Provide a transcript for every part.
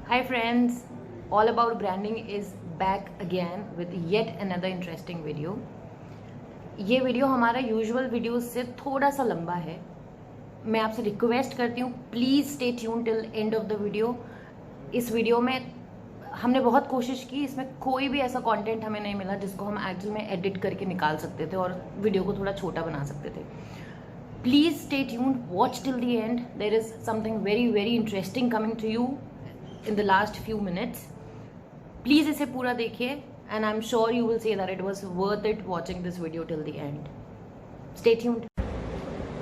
Hi friends, All About Branding is back again with yet another interesting video. ये video हमारा usual video से थोड़ा सा लंबा है. मैं आपसे रिक्वेस्ट करती हूँ please stay tune till end of the video. इस वीडियो में हमने बहुत कोशिश की, इसमें कोई भी ऐसा कंटेंट हमें नहीं मिला जिसको हम एक्चुअल में एडिट करके निकाल सकते थे और वीडियो को थोड़ा छोटा बना सकते थे. Please stay tuned, watch till the end. There is something very interesting coming to you in the last few minutes. Please इसे पूरा देखिए and I'm sure you will say that it was worth it watching this video till the end. Stay tuned.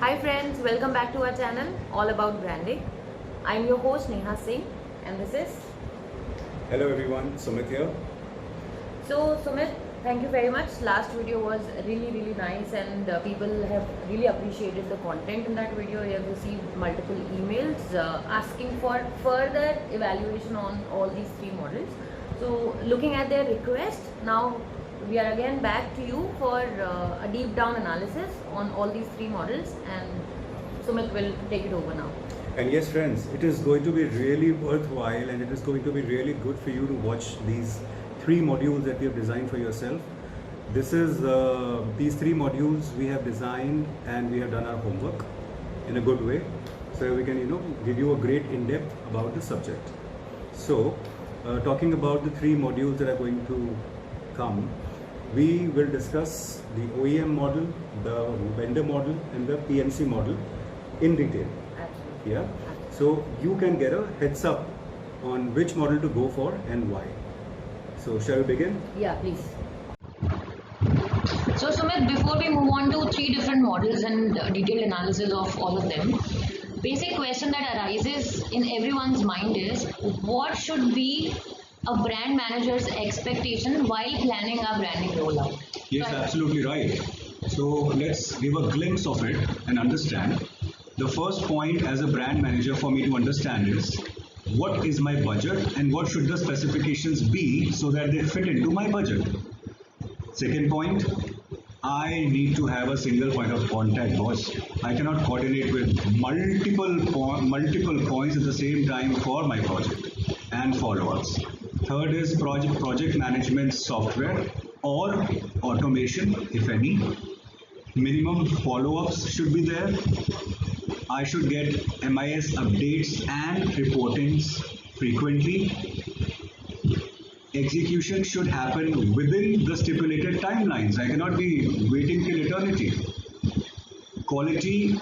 Hi friends, welcome back to our channel All About Branding. I'm your host Neha Singh and this is... Hello everyone, Sumit here. So Sumit, thank you very much. Last video was really nice and people have really appreciated the content in that video. We have received multiple emails asking for further evaluation on all these three models. So looking at their request, now we are again back to you for a deep down analysis on all these three models, and Sumit will take it over now. And yes friends, it is going to be really worthwhile and it is going to be really good for you to watch these three modules that we have designed for yourself. This is these three modules we have designed and we have done our homework in a good way, so we can give you a great in-depth about the subject. So talking about the three modules that are going to come, we will discuss the OEM model, the vendor model and the PMC model in detail. Absolutely. Yeah. So you can get a heads up on which model to go for and why. So shall we begin? Yeah, please. So Sumit, before we move on to three different models and detailed analysis of all of them, basic question that arises in everyone's mind is what should be a brand manager's expectation while planning our branding rollout? Yes, absolutely right. So let's give a glimpse of it and understand. The first point as a brand manager for me to understand is what is my budget and what should the specifications be so that they fit into my budget. Second point, I need to have a single point of contact, boss. I cannot coordinate with multiple points at the same time for my project and follow-ups. Third is project management software or automation, if any. Minimum follow-ups should be there. I should get MIS updates and reportings frequently. Execution should happen within the stipulated timelines. I cannot be waiting till eternity. Quality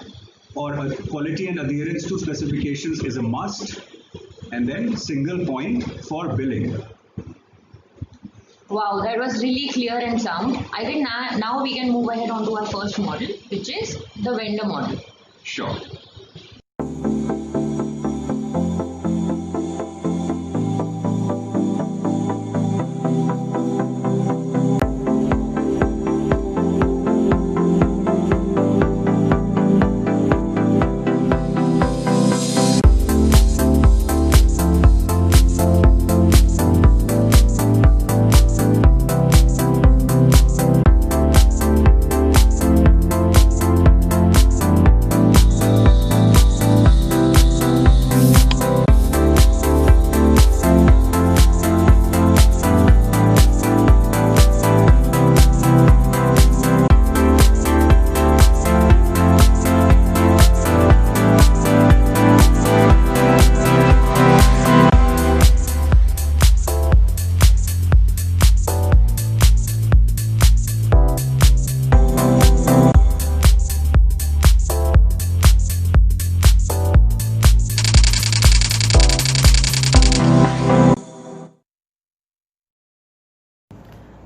and adherence to specifications is a must. And then single point for billing. Wow, that was really clear and sound. I think now we can move ahead on to our first model, which is the vendor model. Sure.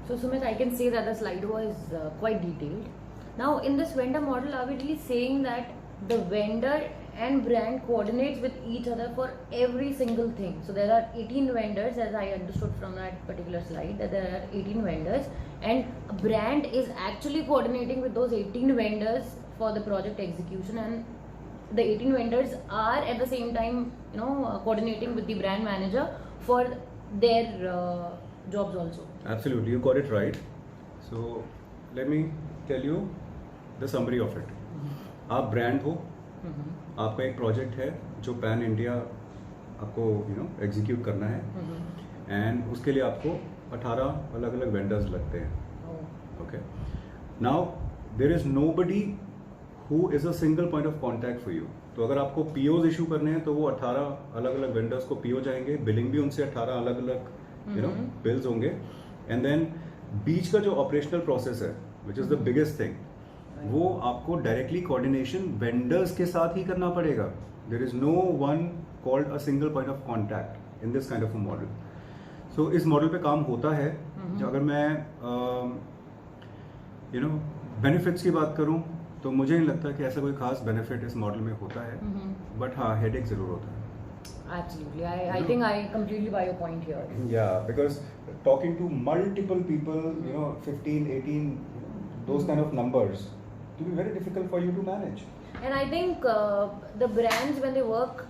So Sumit, I can say that the slide was quite detailed. Now in this vendor model, are we really saying that the vendor and brand coordinates with each other for every single thing? So there are 18 vendors, as I understood from that particular slide, that there are 18 vendors and a brand is actually coordinating with those 18 vendors for the project execution, and the 18 vendors are at the same time coordinating with the brand manager for their jobs also. Absolutely, you got it right. So let me tell you the summary of it. आप brand हो, आपका एक project है जो pan India आपको execute करना है, and उसके लिए आपको 18 अलग अलग वेंडर्स लगते हैं. Okay, now there is nobody who is a single point of contact for you. तो अगर आपको पीओज इशू करने हैं तो वो 18 अलग अलग वेंडर्स को पीओ जाएंगे, बिलिंग भी उनसे 18 अलग अलग बिल्स होंगे, एंड देन बीच का जो ऑपरेशनल प्रोसेस है which is the biggest thing, वो आपको डायरेक्टली कोऑर्डिनेशन वेंडर्स के साथ ही करना पड़ेगा. There is no one called a single point of contact in this kind of a model. So इस मॉडल पे काम होता है. जो अगर मैं बेनिफिट्स की बात करूं तो मुझे नहीं लगता कि ऐसा कोई खास बेनिफिट इस मॉडल में होता है, बट हाँ हेडेक जरूर होता है. Absolutely, I think I completely buy your point here. Yeah, because talking to multiple people, 15, 18, those kind of numbers, it will be very difficult for you to manage. And I think the brands, when they work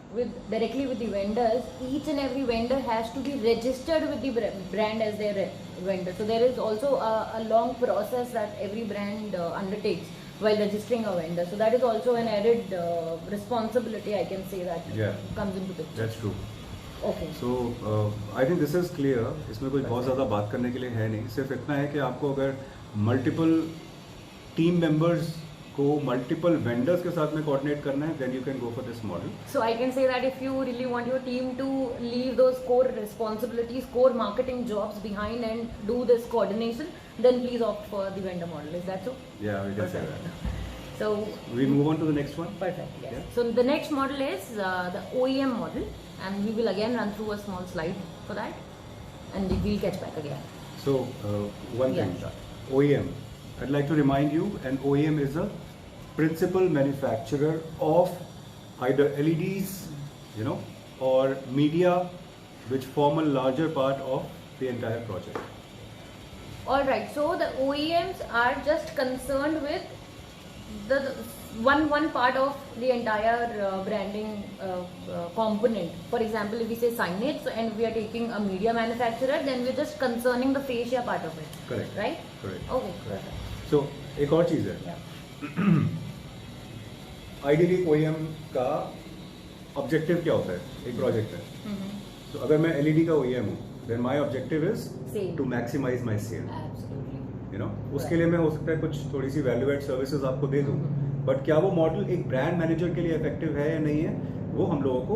directly with the vendors, each and every vendor has to be registered with the brand as their vendor. So there is also a long process that every brand undertakes while registering a vendor. So that is also an added responsibility, I can say, that comes into picture. That's true. Okay. So I think this is clear. इसमें कोई बहुत ज़्यादा बात करने के लिए है नहीं. सिर्फ इतना है कि आपको अगर मल्टीपल टीम मेंबर्स को मल्टीपल वेंडर्स के साथ में कोऑर्डिनेट करना है, then you can go for this model. So I can say that if you really want your team to leave those core responsibilities, core marketing jobs behind and do this coordination, then please opt for the vendor model. Is that so? Yeah, we can say that. So we move on to the next one. Perfect. Yes. Yeah. So the next model is the OEM model, and we will again run through a small slide for that, and we'll catch back again. So one thing, OEM. I'd like to remind you, an OEM is a principal manufacturer of either LEDs, or media, which form a larger part of the entire project. All right. So the OEMs are just concerned with the one part of the entire branding component. For example, if we say signage, and we are taking a media manufacturer, then we're just concerning the fascia part of it. Correct. Right? Correct. Okay. Perfect. So एक और चीज़ है. Ideally OEM का objective क्या होता है? एक project है. तो अगर मैं LED का OEM हूँ, then my objective is to maximize my sale. Absolutely. उसके लिए मैं हो सकता है कुछ थोड़ी सी वैल्यू एड सर्विसेज आपको दे दूँ, बट क्या वो मॉडल एक ब्रांड मैनेजर के लिए इफेक्टिव है या नहीं है, वो हम लोगों को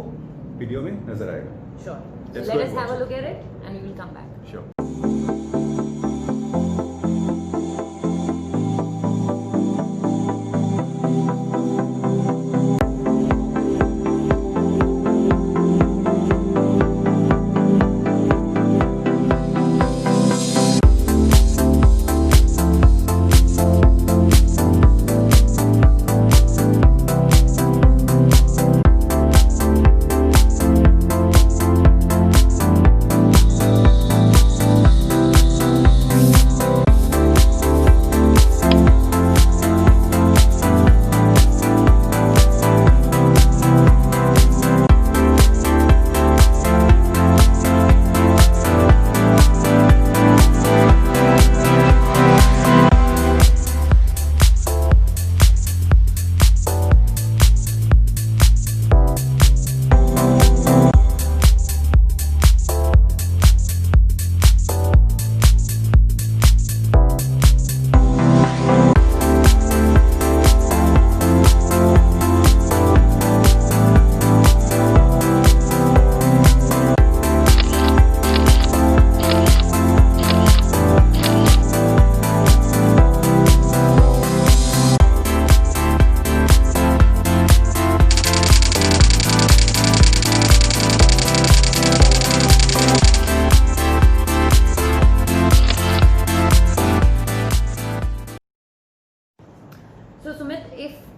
वीडियो में नजर आएगा. Sure. Let's Let go us and have watch a look at it, and we will come back. Sure.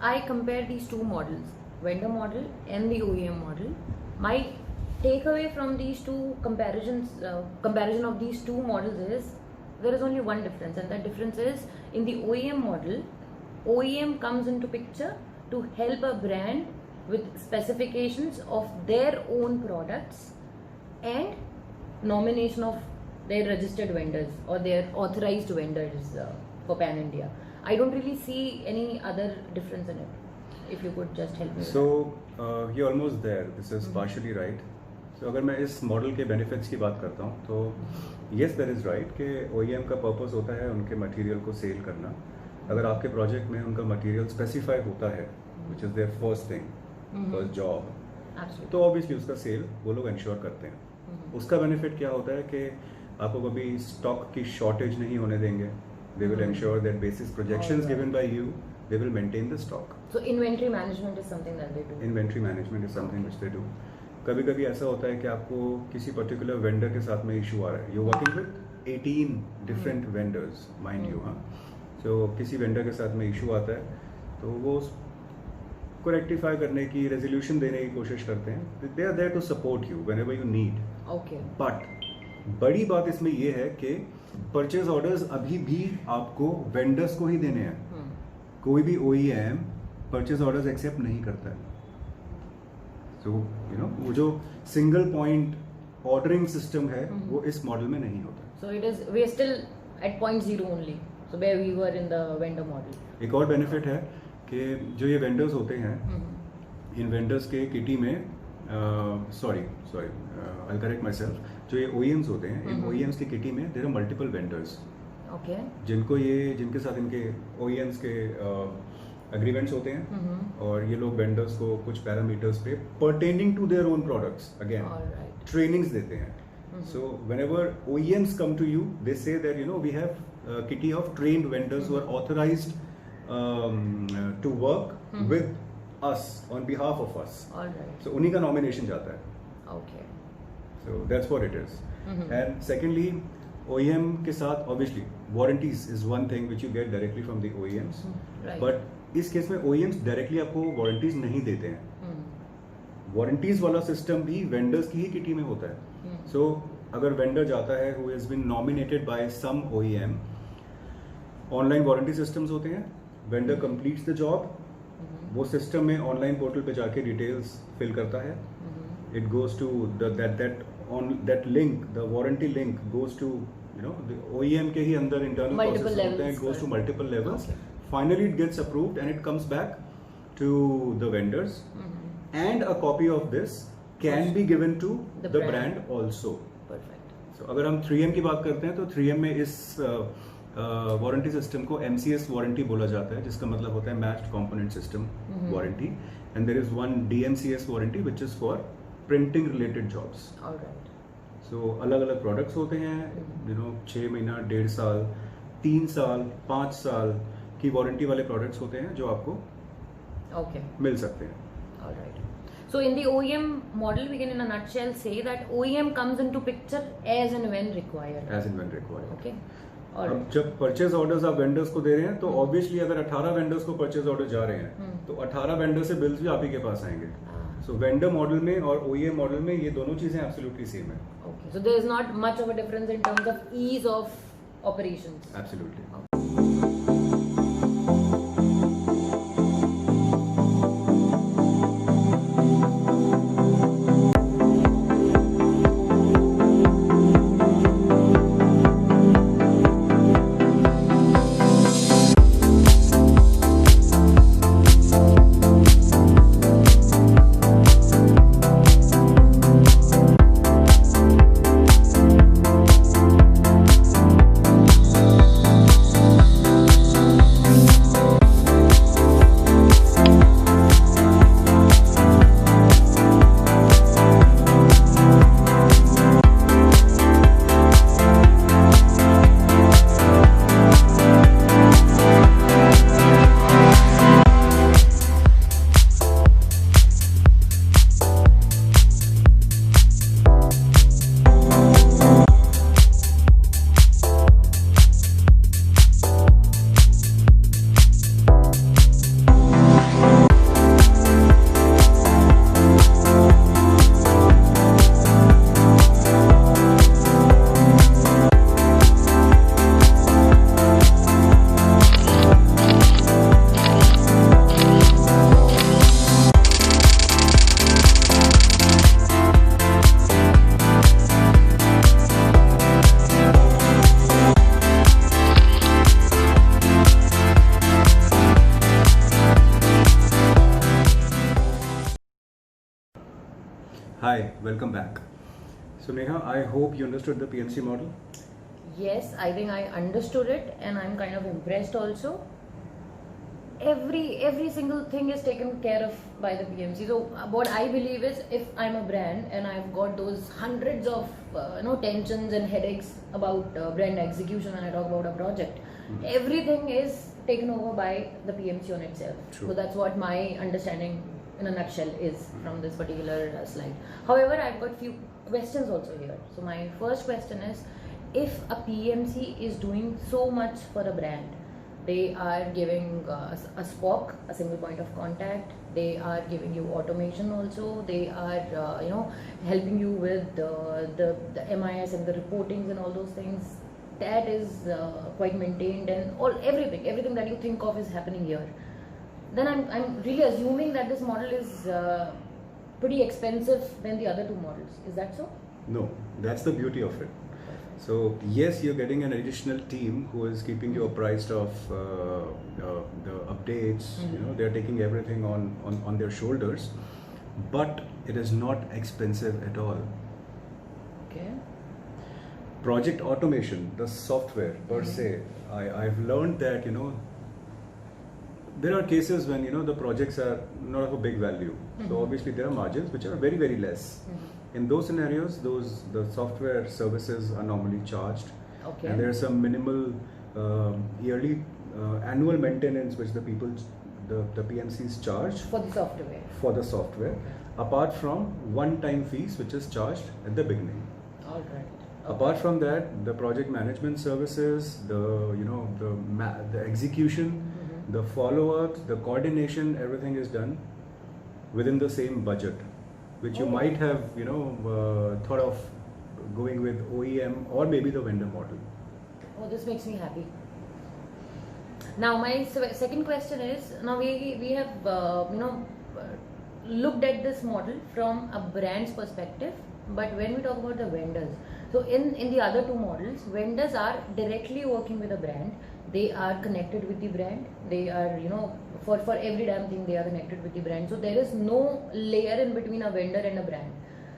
I compare these two models, vendor model and the OEM model, my takeaway from these two comparison of these two models is there is only one difference, and that difference is in the OEM model, OEM comes into picture to help a brand with specifications of their own products and nomination of their registered vendors or their authorized vendors for Pan India. I don't really see any other difference in it. If you could just help me. So you're almost there. This is partially right. सो अगर मैं इस model के benefits की बात करता हूँ तो yes that is right कि OEM का पर्पस होता है उनके मटेरियल को सेल करना. अगर आपके प्रोजेक्ट में उनका मटेरियल स्पेसिफाई होता है which is their first thing, first job, तो ऑब्वियसली उसका सेल वो लोग इंश्योर करते हैं. उसका बेनिफिट क्या होता है कि आपको कभी स्टॉक की शॉर्टेज नहीं होने देंगे. They will ensure that basis projections given by you, they will maintain the stock. So inventory management is something that they do. Inventory management is something which they do. कभी कभी ऐसा होता है कि आपको किसी पर्टिकुलर वेंडर के साथ में इशू आ रहा है. You working with 18 different vendors mind you. हाँ, सो किसी वेंडर के साथ में इशू आता है तो वो को रेक्टिफाई करने की, रेजोल्यूशन देने की कोशिश करते हैं. They are there to support you whenever you need. Okay. But बड़ी बात इसमें ये है कि परचेज ऑर्डर्स अभी भी आपको वेंडर्स को ही देने हैं. कोई भी OEM परचेज ऑर्डर्स एक्सेप्ट नहीं करता है. सो यू नो वो जो सिंगल पॉइंट ऑर्डरिंग सिस्टम है वो इस मॉडल में नहीं होता. So it is, we are still at point zero only. So where we were in the vendor model. एक और बेनिफिट है कि जो ये वेंडर्स होते हैं, इन वेंडर्स के किटी में sorry I correct myself, जो ये OEMs होते हैं, इन OEMs की किटी में there are multiple vendors. Okay. जिनके साथ इनके OEMs के एग्रीमेंट्स होते हैं और ये लोग वेंडर्स को कुछ पैरामीटर्स पे pertaining to their own products again Alright. Trainings देते हैं. So whenever OEMs come to you they say that you know we have kitty of trained vendors who are authorised to work with us on behalf of us. Alright. So उन्हीं का nomination जाता है. Okay. So that's what it is. And secondly, OEM के साथ obviously warranties is one thing which you get directly from the OEMs. Right. But इस case में OEMs directly आपको warranties नहीं देते हैं. Warranties वाला सिस्टम भी vendors की ही किटी में होता है. So अगर vendor जाता है who has been nominated by some OEM, online warranty systems होते हैं. Vendor completes the job. वो सिस्टम में ऑनलाइन पोर्टल पे जाके डिटेल्स फिल करता है. It goes to that link, the warranty link goes to the OEM के ही अंदर internal Multiple processes होते हैं. levels, It goes to multiple levels. Okay. Finally, it gets approved and it comes back to the vendors. And a copy of this can be given to The the brand. brand also. Perfect. So अगर हम 3M की बात करते हैं तो 3M में इस warranty system को MCS वारंटी बोला जाता है, जिसका मतलब होता है matched component system warranty. And there is one DMCS warranty which is for printing related jobs. Alright. So अलग अलग प्रोडक्ट्स होते हैं. 6 महीना, 1.5 साल, 3 साल, 5 साल की वारंटी वाले प्रोडक्ट्स होते हैं जो आपको Okay. मिल सकते हैं. Alright. So in the OEM model, we can in a nutshell say that OEM comes into picture as and when required. As and when required. Okay. अब Alright. जब परचेज ऑर्डर्स आप vendors को दे रहे हैं तो ऑब्वियसली अगर 18 vendors को परचेज ऑर्डर जा रहे हैं तो 18 वेंडर से बिल्स भी आप ही के पास आएंगे. सो वेंडर मॉडल में और OEM मॉडल में ये दोनों चीजें एब्सोल्युटली सेम है. Okay. So there is not much of a difference in terms of ease of operations. Absolutely. Hi, welcome back. So Neha, I hope you understood the PMC model. Yes, I think I understood it, and I'm kind of impressed also. Every single thing is taken care of by the PMC. So what I believe is, if I'm a brand and I've got those hundreds of tensions and headaches about brand execution when I talk about a project, everything is taken over by the PMC on itself. True. So that's what my understanding in a nutshell is from this particular slide. However, I've got few questions also here. So my first question is, if a PMC is doing so much for a brand, they are giving a SPOC, a single point of contact. They are giving you automation also. They are helping you with the MIS and the reportings and all those things. That is quite maintained, and everything that you think of is happening here. Then I'm really assuming that this model is pretty expensive than the other two models. Is that so? No, that's the beauty of it. So yes, you're getting an additional team who is keeping you apprised of the updates. They're taking everything on their shoulders, but it is not expensive at all. Okay. Project automation, the software per se, I've learned that there are cases when the projects are not of a big value. So obviously there are margins which are very, very less. In those scenarios, the software services are normally charged, Okay. and there's some minimal yearly annual maintenance which the PMCs charge For the software. for the software, apart from one-time fees which is charged at the beginning. All right. Apart from that, the project management services, the execution, the follow-up, the coordination, everything is done within the same budget, which you might have thought of going with OEM or maybe the vendor model. Oh, this makes me happy. Now my second question is, now we have looked at this model from a brand's perspective, but when we talk about the vendors, so in the other two models, vendors are directly working with a brand. They are connected with the brand. They are for every damn thing they are connected with the brand. So there is no layer in between a vendor and a brand.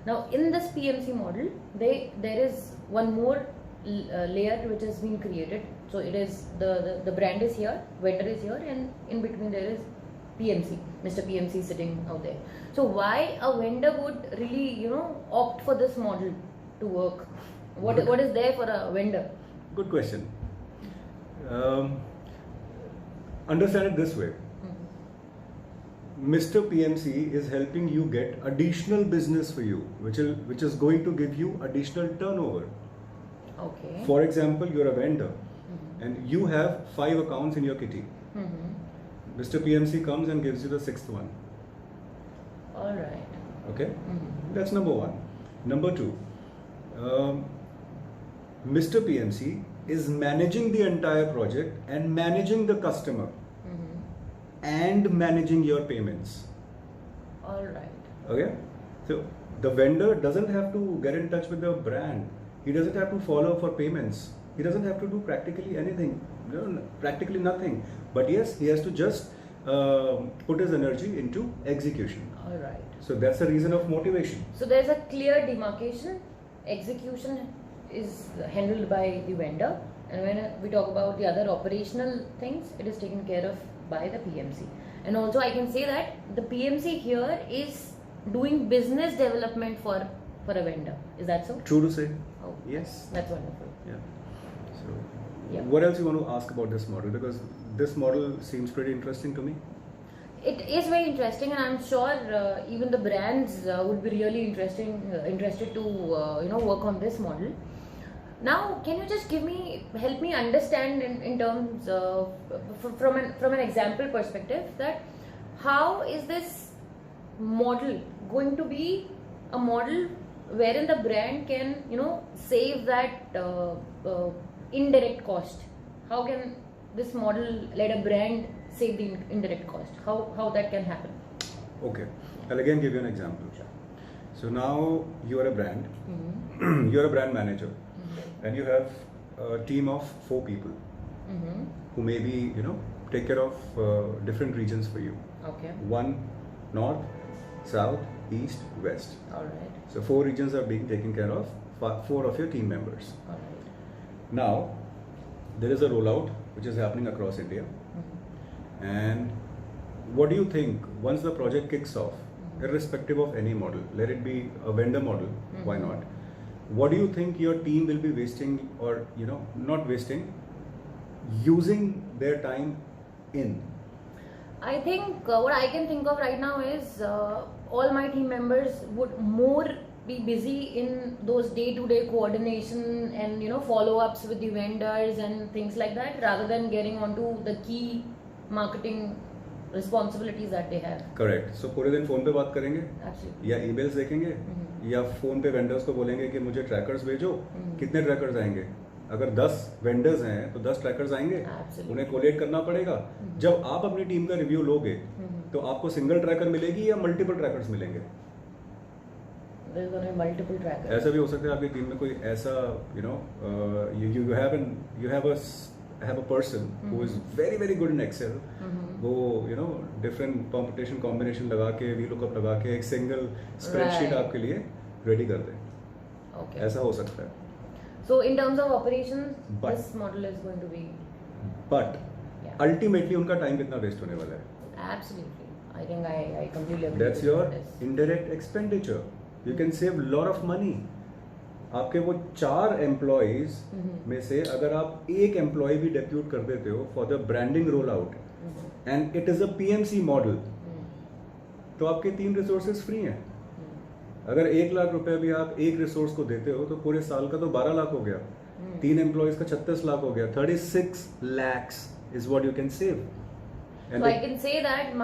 Now in this PMC model, there is one more layer which has been created. So it is the brand is here, vendor is here, and in between there is PMC, Mr. PMC sitting out there. So why a vendor would really opt for this model to work? What is there for a vendor? Good question. Understand it this way. Mr. PMC is helping you get additional business for you, which is going to give you additional turnover. Okay. For example, you're a vendor and you have 5 accounts in your kitty. Mr. PMC comes and gives you the 6th one. All right. Okay? That's number one. Number two, Mr. PMC is managing the entire project and managing the customer and managing your payments. All right. Okay? So the vendor doesn't have to get in touch with the brand. He doesn't have to follow for payments. He doesn't have to do practically anything, practically nothing. But yes, he has to just put his energy into execution. All right. So that's the reason of motivation. So there's a clear demarcation. Execution is handled by the vendor, and when we talk about the other operational things, it is taken care of by the PMC. And also I can say that the PMC here is doing business development for a vendor. Is that so? True to say. Oh, Yes. that's wonderful. Yeah. So, Yeah. what else you want to ask about this model? Because this model seems pretty interesting to me. It is very interesting, and I'm sure even the brands would be really interested to work on this model. Now, can you just help me understand in terms of from an example perspective, that how is this model going to be a model wherein the brand can save that indirect cost? How can this model let a brand save the indirect cost? How that can happen? Okay. I'll again give you an example. Sure. So now you are a brand. You are a brand manager, and you have a team of 4 people who maybe take care of different regions for you. Okay. 1 north, south, East, West. All right. So 4 regions are being taken care of, 4 of your team members. All right. Now, there is a rollout which is happening across India. And what do you think once the project kicks off, irrespective of any model, let it be a vendor model, why not? What do you think your team will be wasting, or not wasting, using their time in? I think what I can think of right now is all my team members would more be busy in those day-to-day coordination and follow-ups with the vendors and things like that, rather than getting onto the key marketing responsibilities that they have. Correct. So पूरे दिन phone पे बात करेंगे, Absolutely. या emails देखेंगे, या phone पे vendors को बोलेंगे कि मुझे ट्रैकर्स भेजो. कितने ट्रैकर्स आएंगे? अगर 10 वेंडर्स हैं तो 10 ट्रैकर्स आएंगे. Absolutely. उन्हें कोलेट करना पड़ेगा. जब आप अपनी टीम का रिव्यू लोगे तो आपको सिंगल ट्रैकर मिलेगी या मल्टीपल ट्रैकर्स मिलेंगे? There's going to be multiple trackers. ऐसा भी हो सकता है आपकी टीम में कोई ऐसा you have a person who is very good in Excel. वो different permutation combination लगा के VLOOKUP लगा के एक सिंगल स्प्रेडशीट Right. आपके लिए रेडी कर दे. Okay. ऐसा हो सकता है. So in terms of operations, But- this model is going to be but Yeah. Ultimately उनका टाइम कितना वेस्ट होने वाला है? absolutely. I think I completely agree. That's with your this. indirect expenditure. You can save lot of money. आपके वो 4 employees में से अगर आप एक एम्प्लॉय भी डेप्यूट कर देते हो for the branding roll out and it is a PMC model, तो आपके 3 रिसोर्सेज फ्री हैं. अगर 1 लाख रुपए भी आप एक रिसोर्स को देते हो तो पूरे साल का तो 12 लाख हो गया. 3 एम्प्लॉइज का 36 लाख हो गया. 36 lakhs is what you can save. So I can say that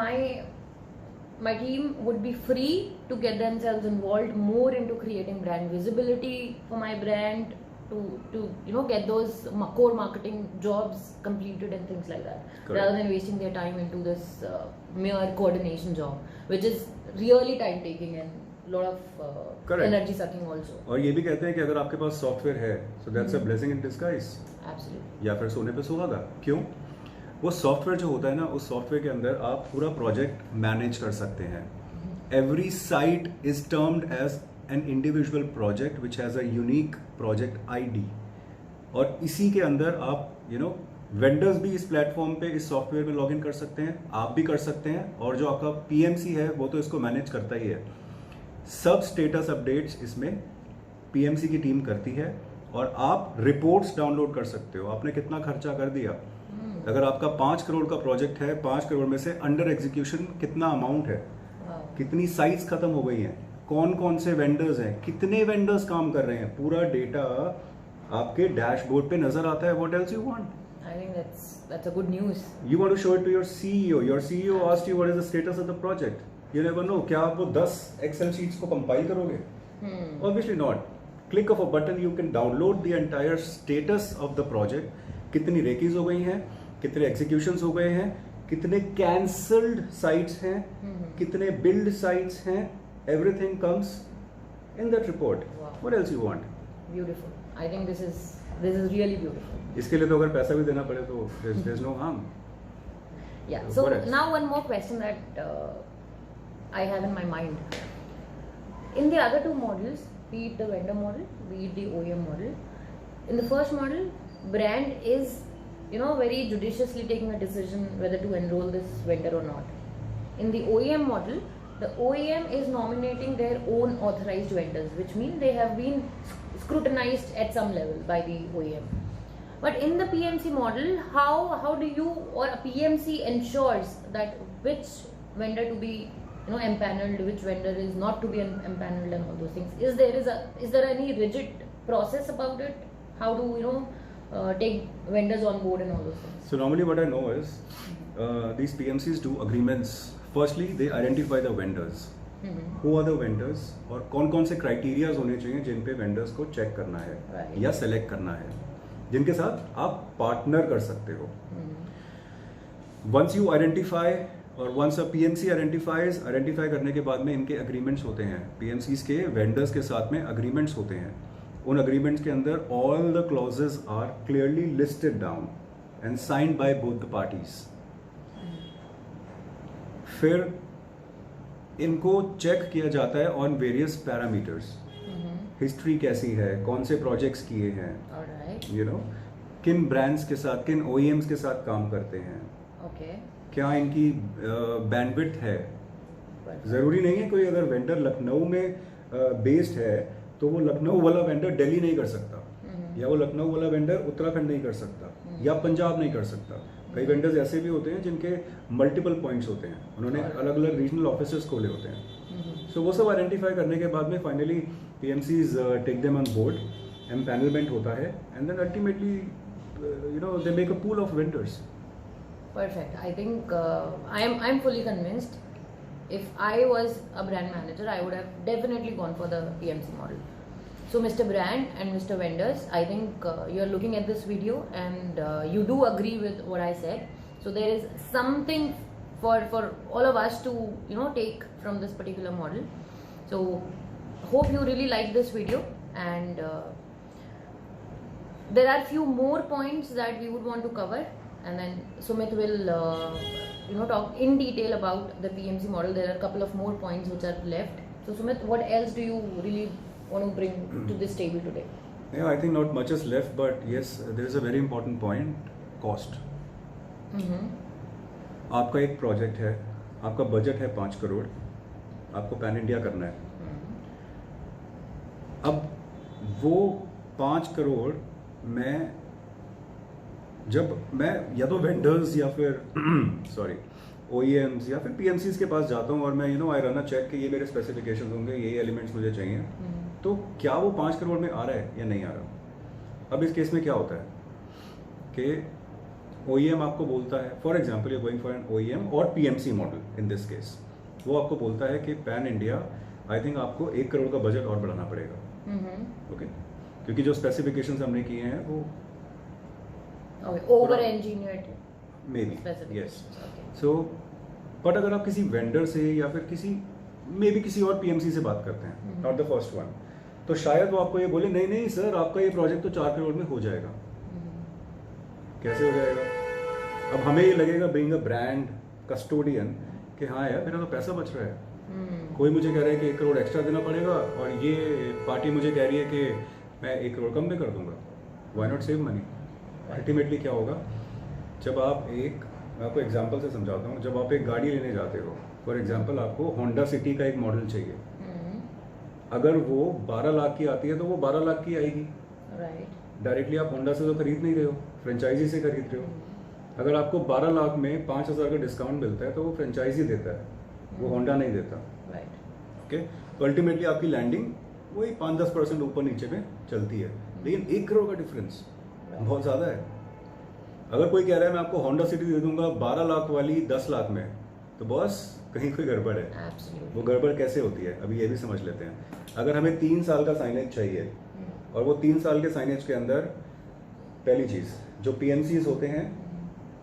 my team would be free to get themselves involved more into creating brand visibility for my brand, to get those core marketing jobs completed and things like that. Correct. Rather than wasting their time into this mere coordination job, which is really time taking and lot of Correct. energy sucking also. और ये भी कहते हैं कि अगर आपके पास software है so that's a blessing in disguise. Absolutely. या फिर सोने पे सुहागा. क्यों? वो सॉफ्टवेयर जो होता है ना, उस सॉफ्टवेयर के अंदर आप पूरा प्रोजेक्ट मैनेज कर सकते हैं. Every site is termed as an individual project which has a unique project ID. और इसी के अंदर आप वेंडर्स भी इस प्लेटफॉर्म पे इस सॉफ्टवेयर में लॉग इन कर सकते हैं, आप भी कर सकते हैं, और जो आपका PMC है वो तो इसको मैनेज करता ही है. सब स्टेटस अपडेट्स इसमें PMC की टीम करती है, और आप रिपोर्ट्स डाउनलोड कर सकते हो. आपने कितना खर्चा कर दिया, अगर आपका 5 करोड़ का प्रोजेक्ट है, 5 करोड़ में से अंडर एग्जीक्यूशन कितना अमाउंट है, Wow. कितनी साइट्स खत्म हो गई हैं, कौन कौन से वेंडर्स हैं, कितने वेंडर्स काम कर रहे हैं, पूरा डेटा आपके डैशबोर्ड पे नजर आता है. What else you want? I think that's a good news. You want to show it to your CEO. Your CEO asked you what is the status of the project. You never know. क्या आप वो 10 Excel sheets को compile करोगे? Obviously not. Click of a button, you can download the entire status of the project. कितनी रेकीज हो गई हैं, कितने executions हो गए हैं, कितने cancelled sites हैं, कितने build sites हैं. Everything comes in that report. Wow. What else you want? Beautiful. I think this is really beautiful. इसके लिए तो अगर पैसा भी देना पड़े तो there's no harm. Yeah. So So what else? now one more question that I have in my mind. In the other 2 models, be it the vendor model, be it the OEM model, in the first model, brand is very judiciously taking a decision whether to enroll this vendor or not. In the OEM model, the OEM is nominating their own authorized vendors, which means they have been scrutinized at some level by the OEM. But in the PMC model, how do you or a PMC ensures that which vendor to be empaneled, which vendor is not to be empaneled, and all those things? Is there any rigid process about it? How do take vendors on board and all those things? So normally what I know is these PMCs do agreements. Firstly, they identify the vendors. Who are the vendors और कौन कौन से criterias होने चाहिए जिन पे vendors को check करना है Right. या सेलेक्ट करना है, जिनके साथ आप पार्टनर कर सकते हो. वंस यू आइडेंटिफाई और वंस अ PMC आइडेंटिफाई करने के बाद में इनके अग्रीमेंट्स होते हैं. PMCs के वेंडर्स के साथ में अग्रीमेंट्स होते हैं. उन अग्रीमेंट्स के अंदर all the clauses are clearly listed down and signed by both the parties. फिर इनको चेक किया जाता है ऑन वेरियस पैरामीटर्स। हिस्ट्री कैसी है, कौन से प्रोजेक्ट्स किए हैं, यू नो, किन ब्रांड्स के साथ, किन OEMs के साथ काम करते हैं, क्या इनकी बैंडविड्थ है। ज़रूरी नहीं है कोई अगर वेंडर लखनऊ में बेस्ड है तो वो लखनऊ वाला वेंडर दिल्ली नहीं कर सकता, या वो लखनऊ वाला वेंडर उत्तराखंड नहीं कर सकता, या पंजाब नहीं कर सकता। कई वेंडर्स ऐसे भी होते हैं जिनके मल्टीपल पॉइंट्स होते हैं, उन्होंने अलग अलग रीजनल ऑफिसेस खोले होते हैं। सो वो सब आइडेंटिफाई करने के बाद में finally PMCs take them on board, empanelment होता है, and then ultimately you know they make a pool of vendors. Perfect. I think I'm fully convinced. If I was a brand manager, I would have definitely gone for the PMC model. So Mr. Brand and Mr. Vendors, I think you're looking at this video and you do agree with what I said. So there is something for all of us to take from this particular model. So hope you really like this video, and there are few more points that we would want to cover, and then Sumit will talk in detail about the PMC model. There are a couple of more points which are left. So Sumit, what else do you really want to bring to this table today? Yeah, I think not much is left, but yes, there is a very important point: cost. आपका एक project है, आपका budget है 5 करोड़, आपको pan India करना है। अब वो 5 करोड़ जब मैं या तो वेंडर्स या फिर सॉरी OEMs या फिर PMCs के पास जाता हूँ और मैं आई रन अ चेक कि ये मेरे स्पेसिफिकेशंस होंगे, ये एलिमेंट्स मुझे चाहिए, तो क्या वो 5 करोड़ में आ रहा है या नहीं आ रहा। अब इस केस में क्या होता है कि OEM आपको बोलता है, for example you going for an OEM और PMC model in this case, वो आपको बोलता है कि पैन इंडिया आई थिंक आपको 1 करोड़ का बजट और बढ़ाना पड़ेगा। ओके, क्योंकि जो स्पेसिफिकेशंस हमने किए हैं वो over engineered may be, yes. So but अगर आप किसी वेंडर से या फिर किसी और PMC से बात करते हैं, नॉट द फर्स्ट वन, तो शायद वो आपको ये बोले नहीं नहीं सर, आपका ये प्रोजेक्ट तो 4 करोड़ में हो जाएगा। कैसे हो जाएगा? अब हमें ये लगेगा बीइंग अ ब्रांड कस्टोडियन कि हाँ यार मेरा तो पैसा बच रहा है। कोई मुझे कह रहा है कि 1 करोड़ एक्स्ट्रा देना पड़ेगा और ये पार्टी मुझे कह रही है कि मैं 1 करोड़ कम में कर दूंगा। Why not save money? Ultimately क्या होगा, जब आप मैं आपको एग्जांपल से समझाता हूँ, जब आप एक गाड़ी लेने जाते हो, फॉर एग्जांपल आपको होंडा सिटी का एक मॉडल चाहिए, अगर वो 12 लाख की आती है तो वो 12 लाख की आएगी। डायरेक्टली आप होंडा से तो खरीद नहीं रहे हो, फ्रेंचाइजी से खरीद रहे हो। अगर आपको 12 लाख में 5,000 का डिस्काउंट मिलता है तो वो फ्रेंचाइजी देता है, वो होंडा नहीं देता। ओके, तो अल्टीमेटली आपकी लैंडिंग वही 5-10% ऊपर नीचे में चलती है, लेकिन 1 करोड़ का डिफरेंस बहुत ज़्यादा है। अगर कोई कह रहा है मैं आपको होंडा सिटी दे दूंगा 12 लाख वाली 10 लाख में, तो बॉस कहीं कोई गड़बड़ है। वो गड़बड़ कैसे होती है अभी ये भी समझ लेते हैं। अगर हमें 3 साल का साइनेज चाहिए और वो 3 साल के साइनेज के अंदर पहली चीज़ जो PMCs होते हैं,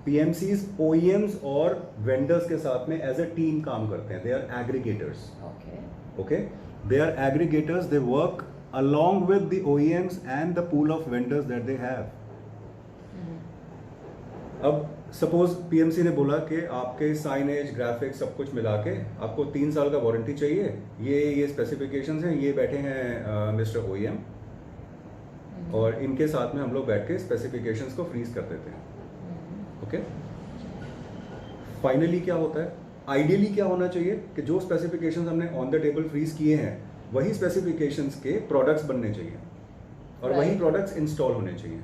PMCs OEMs और वेंडर्स के साथ में एज अ टीम काम करते हैं। They are aggregators. Okay, they are aggregators, they work along with the OEMs and the pool of vendors that they have. अब सपोज PMC ने बोला कि आपके साइनेज, ग्राफिक्स सब कुछ मिला के आपको 3 साल का वारंटी चाहिए, ये स्पेसिफिकेशंस हैं, ये बैठे हैं मिस्टर OEM, और इनके साथ में हम लोग बैठ के स्पेसिफिकेशंस को फ्रीज कर देते हैं। ओके, फाइनली क्या होता है, आइडियली क्या होना चाहिए कि जो स्पेसिफिकेशंस हमने ऑन द टेबल फ्रीज किए हैं वही स्पेसिफिकेशंस के प्रोडक्ट्स बनने चाहिए और वही प्रोडक्ट्स इंस्टॉल होने चाहिए।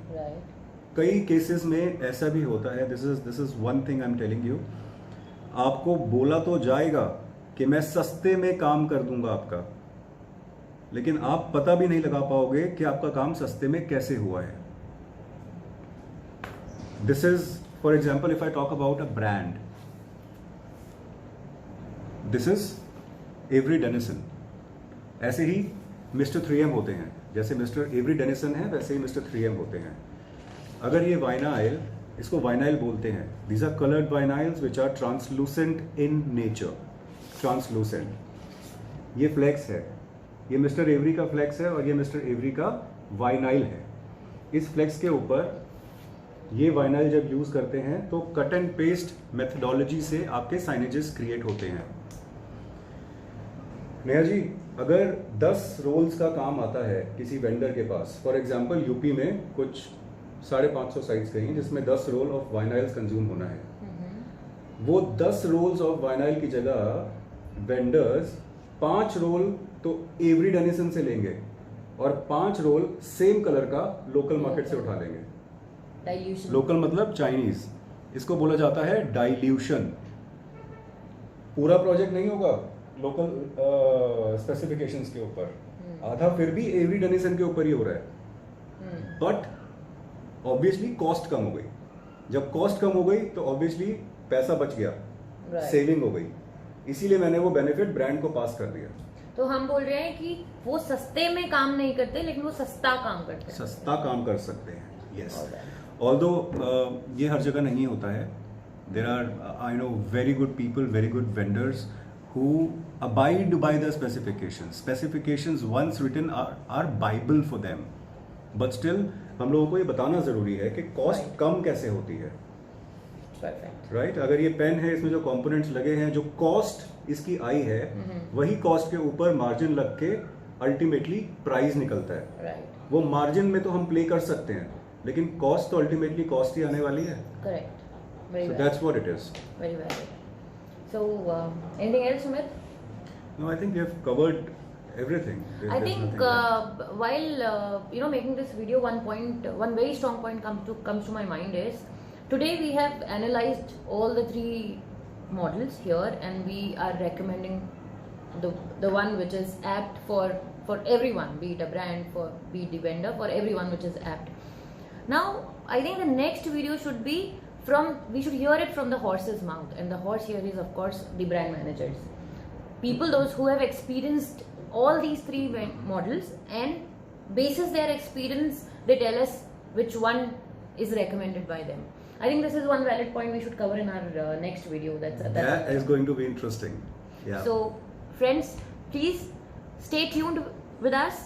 कई केसेस में ऐसा भी होता है, this is one thing I am telling you, आपको बोला तो जाएगा कि मैं सस्ते में काम कर दूंगा आपका, लेकिन आप पता भी नहीं लगा पाओगे कि आपका काम सस्ते में कैसे हुआ है। This is for example if I talk about a brand, this is every Denison. ऐसे ही मिस्टर 3M होते हैं, जैसे मिस्टर एवरी डेनिसन है वैसे ही मिस्टर 3M होते हैं। अगर ये वाइनाइल, इसको वाइनाइल बोलते हैं, these are coloured vinyls which are translucent in nature, translucent. ये फ्लेक्स है, ये मिस्टर एवरी का फ्लेक्स है और ये मिस्टर एवरी का वाइनाइल है। इस फ्लेक्स के ऊपर ये वाइनाइल जब यूज करते हैं तो कट एंड पेस्ट मेथडोलॉजी से आपके साइनेजेस क्रिएट होते हैं। नेहा जी, अगर 10 रोल्स का काम आता है किसी वेंडर के पास, फॉर एग्जांपल यूपी में कुछ 550 साइट्स गई जिसमें 10 रोल ऑफ वाइनाइल्स कंज्यूम होना है, वो 10 रोल्स ऑफ वाइनाइल की जगह वेंडर्स 5 रोल तो एवरी डेनिसन से लेंगे और 5 रोल सेम कलर का लोकल मार्केट से उठा लेंगे। डाइल्यूशन, लोकल मतलब चाइनीज, इसको बोला जाता है डाइल्यूशन। पूरा प्रोजेक्ट नहीं होगा लोकल स्पेसिफिकेशंस के ऊपर, आधा फिर भी एवरी डेनिसन के ऊपर ही हो रहा है, बट ऑब्वियसली कॉस्ट कम हो गई। जब कॉस्ट कम हो गई तो ऑब्वियसली पैसा बच गया, सेविंग हो गई, इसीलिए मैंने वो बेनिफिट ब्रांड को पास कर दिया। तो हम बोल रहे हैं कि वो सस्ते में काम नहीं करते लेकिन वो सस्ता काम करते हैं, सस्ता काम कर सकते हैं, यस। ऑल्दो ये हर जगह नहीं होता है। There are I know very good people, very good vendors who abide by the specifications once written are Bible for them, but still हम लोगों को ये बताना जरूरी है कि कॉस्ट कम कैसे होती है। राइट अगर ये पेन है, इसमें जो कंपोनेंट्स लगे हैं, जो कॉस्ट इसकी आई है, वही कॉस्ट के ऊपर मार्जिन लग के अल्टीमेटली प्राइस निकलता है। वो मार्जिन में तो हम प्ले कर सकते हैं लेकिन कॉस्ट तो अल्टीमेटली कॉस्ट ही आने वाली है। Correct, that's what it is. Very well. So, anything else, Sumit? No, I think we have covered everything. I think while making this video, one very strong point comes to my mind is today we have analyzed all the 3 models here, and we are recommending the one which is apt for everyone, be it a brand, be it the vendor, for everyone which is apt. Now, I think the next video should be we should hear it from the horse's mouth, and the horse here is of course the brand managers, people those who have experienced all these 3 models, and basis their experience they tell us which one is recommended by them. I think this is one valid point we should cover in our next video. That is going to be interesting. Yeah. So friends, please stay tuned with us,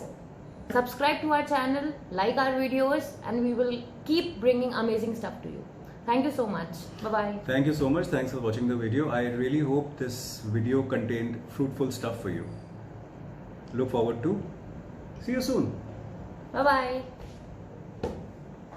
subscribe to our channel, like our videos, and we will keep bringing amazing stuff to you. Thank you so much. Bye-bye. Thank you so much. Thanks for watching the video. I really hope this video contained fruitful stuff for you. Look forward to see you soon. Bye-bye.